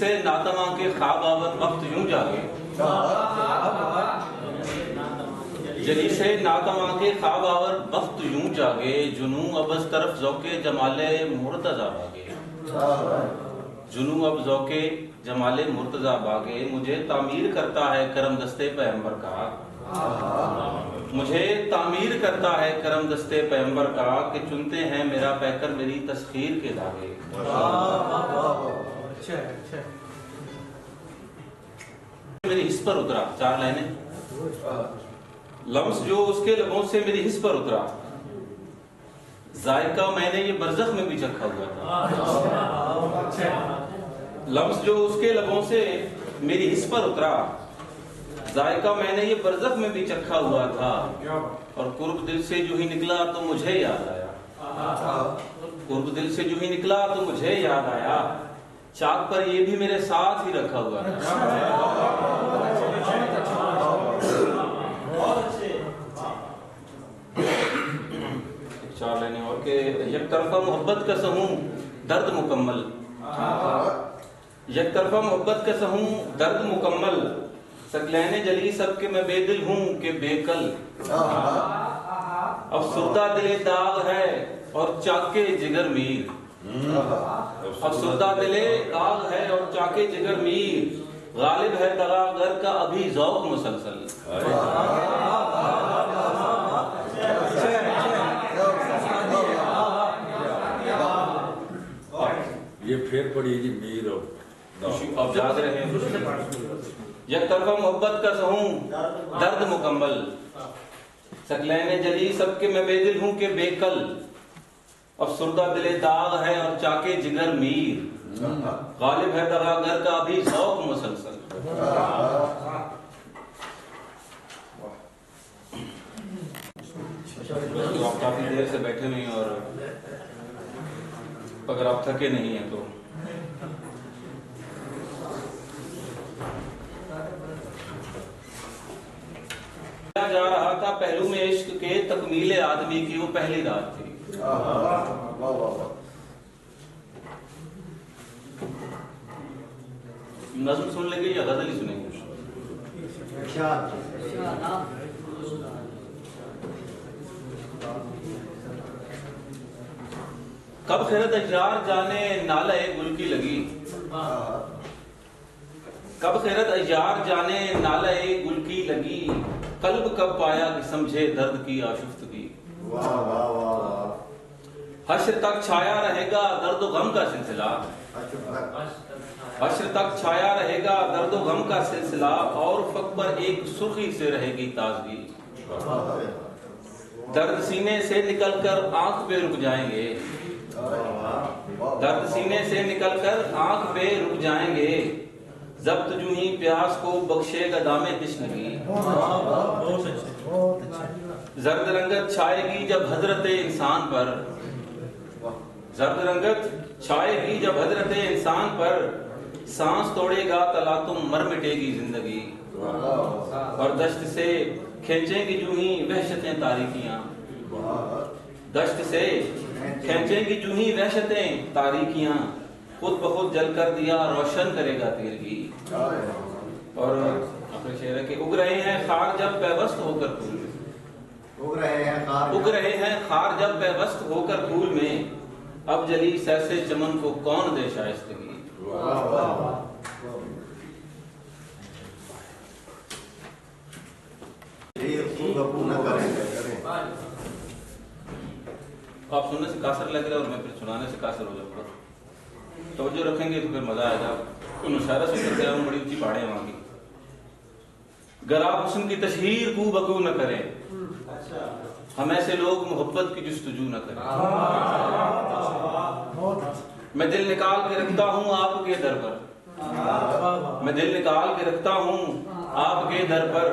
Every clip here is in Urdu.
سے ناتواں کے خواب آور وقت یوں جاگے، جلی سے ناتواں کے خواب آور وقت یوں جاگے، جنوں اب از طرف ذوق جمال مرتضیٰ باغے، جنوں اب ذوق جمال مرتضیٰ باغے، مجھے تعمیر کرتا ہے کرم دستے پیغمبر کا، مجھے تعمیر کرتا ہے کرم دستے پیغمبر کا، کہ چنتے ہیں میرا پیکر میری تسخیر کے دھاگے۔ میری حس پر اترا، 4 لائنیں، لمس جو اس کے لبوں سے میری حس پر اترا، ذائقہ میں نے یہ برزخ میں بھی چکھا ہوا تھا، لمس جو اس کے لبوں سے میری حس پر اترا، ذائقہ میں نے یہ برزخ میں بھی چکھا ہوا تھا، اور قرب دل سے جو ہی نکلا تو مجھے یاد آیا، قرب دل سے جو ہی نکلا تو مجھے یاد آیا، چاک پر یہ بھی میرے ساتھ ہی رکھا ہوا تھا۔ 4 لائنیں اور کہ یک طرفہ محبت کا سہوں درد مکمل، یک طرفہ محبت کا سہوں درد مکمل، سکلین جلی سب کے میں بے دل ہوں کہ بے کل، افسردہ دل داغ ہے اور چاکے جگر میر، افسردہ دل داغ ہے اور چاکے جگر میر، غالب ہے دغا گر کا ابھی ذوق مسلسل۔ یہ پھر پڑی جی میر اب یاد رہے، یک طرفہ محبت کا سہوں درد مکمل، سکلین جلی سب کے میں بے دل ہوں کہ بے کل، افسردہ دل داغ ہے اور چاکے جگر میر، غالب ہے دغا گر کا ابھی ذوق مسلسل۔ آپ کافی دیر سے بیٹھے ہوئے ہیں، اور اگر آپ تھکے نہیں ہیں تو جا رہا تھا پہلو میں عشق کے تکمیل آدمی کی وہ پہلی رات تھی۔ نظم سن لیں گے یا غزل ہی سنیں گے؟ کب خیرت اجرار جانے نالہ گل کی لگی، کب خیرت اجار جانے نالہ گل کی لگی، قلب کب پایا کہ سمجھے درد کی آشفتگی، حشر تک چھایا رہے گا درد و غم کا سلسلہ، حشر تک چھایا رہے گا درد و غم کا سلسلہ، اور فق پر ایک سرخی سے رہے گی تازگی، درد سینے سے نکل کر آنکھ پہ رک جائیں گے، درد سینے سے نکل کر آنکھ پہ رک جائیں گے، ضبط جو ہی پیاس کو بخشے گا دام تشنگی، زرد رنگت چھائے گی جب حضرت انسان پر، زرد رنگت چھائے گی جب حضرت انسان پر، سانس توڑے گا تلاطم مر مٹے گی زندگی، اور دشت سے کھینچیں گی جو ہی وحشتیں تاریکیاں، دشت سے کھینچیں گی جو ہی وحشتیں تاریکیاں، خود بخود جل کر دیا روشن کرے گا تیرگی، اور اپنے شعر ہے کہ اگ رہے ہیں خار جب پیوست ہو کر پھول میں، اگ رہے ہیں خار جب پیوست ہو کر پھول میں، اب جلی سیسے چمن کو کون دے شائستگی۔ آپ سننے سے قاصر لگ رہے اور میں پھر سنانے سے قاصر ہو جاؤں گا، توجہ رکھیں گے تو پھر مزہ آئے گا۔ مشاعرہ سن کر بڑی اونچی پہاڑیں ہیں وہاں کی۔ گر آپ حسن کی تشہیر کو بگو نہ کریں، ہم ایسے لوگ محبت کی جستجو نہ کریں، میں دل نکال کے رکھتا ہوں آپ کے در پر، میں دل نکال کے رکھتا ہوں آپ کے در پر،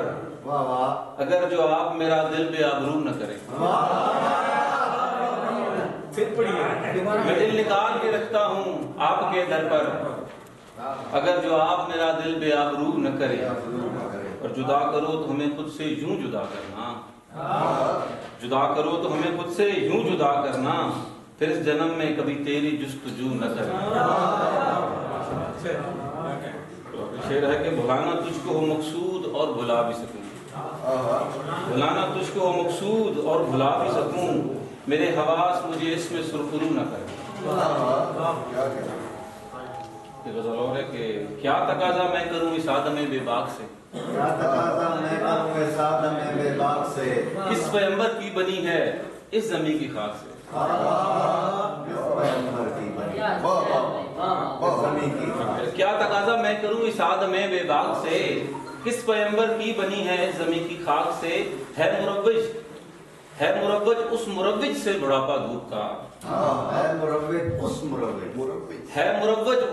اگر جو آپ میرا دل بے آبرو نہ کریں، میں دل نکال کے رکھتا ہوں آپ کے در پر، اگر جو آپ میرا دل بے آبرو نہ کرے، اور جدا کرو تو ہمیں خود سے یوں جدا کرنا، جدا کرو تو ہمیں خود سے یوں جدا کرنا، پھر اس جنم میں کبھی تیری جستجو نہ کرنا۔ شعر ہے کہ بھلانا تجھ کو ہو مقصود اور بھلا بھی سکوں، بھلانا تجھ کو ہو مقصود اور بھلا بھی سکوں، میرے حواس مجھے اس میں سرخرو نہ کریں۔ یہ غزل اور ہے کہ کیا تقاضا میں کروں اس آدم بے باک سے، کیا تقاضا میں کروں اس آدم بے باک سے، کس پیغمبر کی بنی ہے اس زمین کی خاک سے، کیا تقاضا میں کروں اس آدم بے باک سے، کس پیغمبر کی بنی ہے اس زمین کی خاک سے، ہے مروج اس مروج سے بڑھاپا دھوپ کا، ہے مروج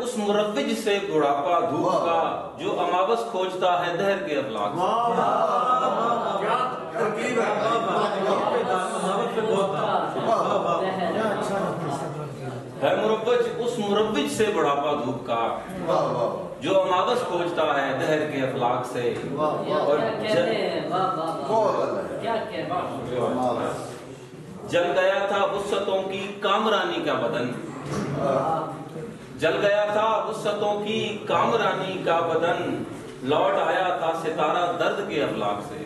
اس مروج سے بڑھاپا دھوپ کا، جو اماوس کھوجتا ہے دہر کے افلاک سے، ہے مروج اس مروج سے بڑھاپا دھوپ کا، جو اماوس کھوجتا ہے دہر کے افلاک سے، اور جل گیا تھا وسعتوں کی کامرانی کا بدن، جل گیا تھا وسعتوں کی کامرانی کا بدن، لوٹ آیا تھا ستارہ درد کے افلاک سے،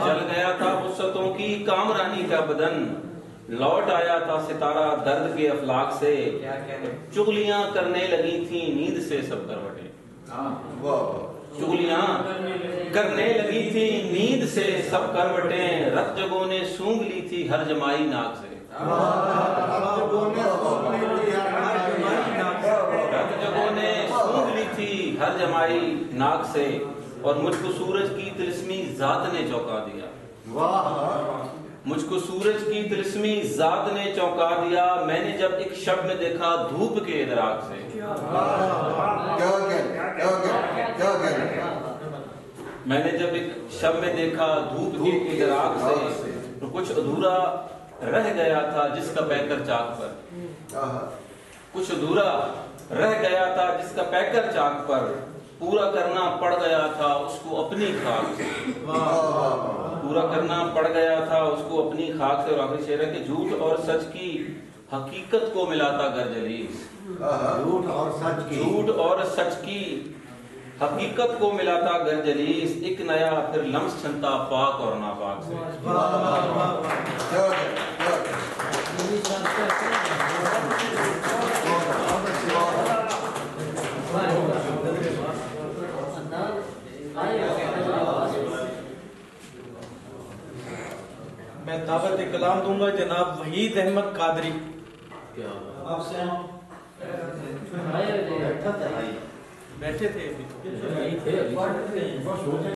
جل گیا تھا وسعتوں کی کامرانی کا بدن، لوٹ آیا تھا ستارہ درد کے افلاک سے، چغلیاں کرنے لگی تھیں نیند سے سب کروٹیں، چغلیاں کرنے لگی تھی نیند سے سب کروٹیں، رت جگوں نے سونگ لی تھی ہر جمائی ناک سے، رت جگوں نے سونگ لی تھی ہر جمائی ناک سے، اور مجھ کو سورج کی طلسمی ذات نے چونکا دیا، مجھ کو سورج کی طلسمی ذات نے چونکا دیا، میں نے جب ایک شب میں دیکھا دھوپ کے ادراک سے، میں نے جب ایک شب میں دیکھا دھوپ کے ادراک سے، تو کچھ ادھورا رہ گیا تھا جس کا پیکر چاک پر، کچھ ادھورا رہ گیا تھا جس کا پیکر چاک پر، پورا کرنا پڑ گیا تھا اس کو اپنی خاک سے، پورا کرنا پڑ گیا تھا اس کو اپنی خاک سے، اور آخری شعر ہے کہ جھوٹ اور سچ کی حقیقت کو ملاتا گر جلیس، جھوٹ اور سچ کی حقیقت کو ملاتا گر جلیس، ایک نیا پھر لمس چھنتا پاک اور ناپاک سے۔ میں دعوت کلام دوں گا جناب وحید احمد قادری، بیٹھے تھے ابھی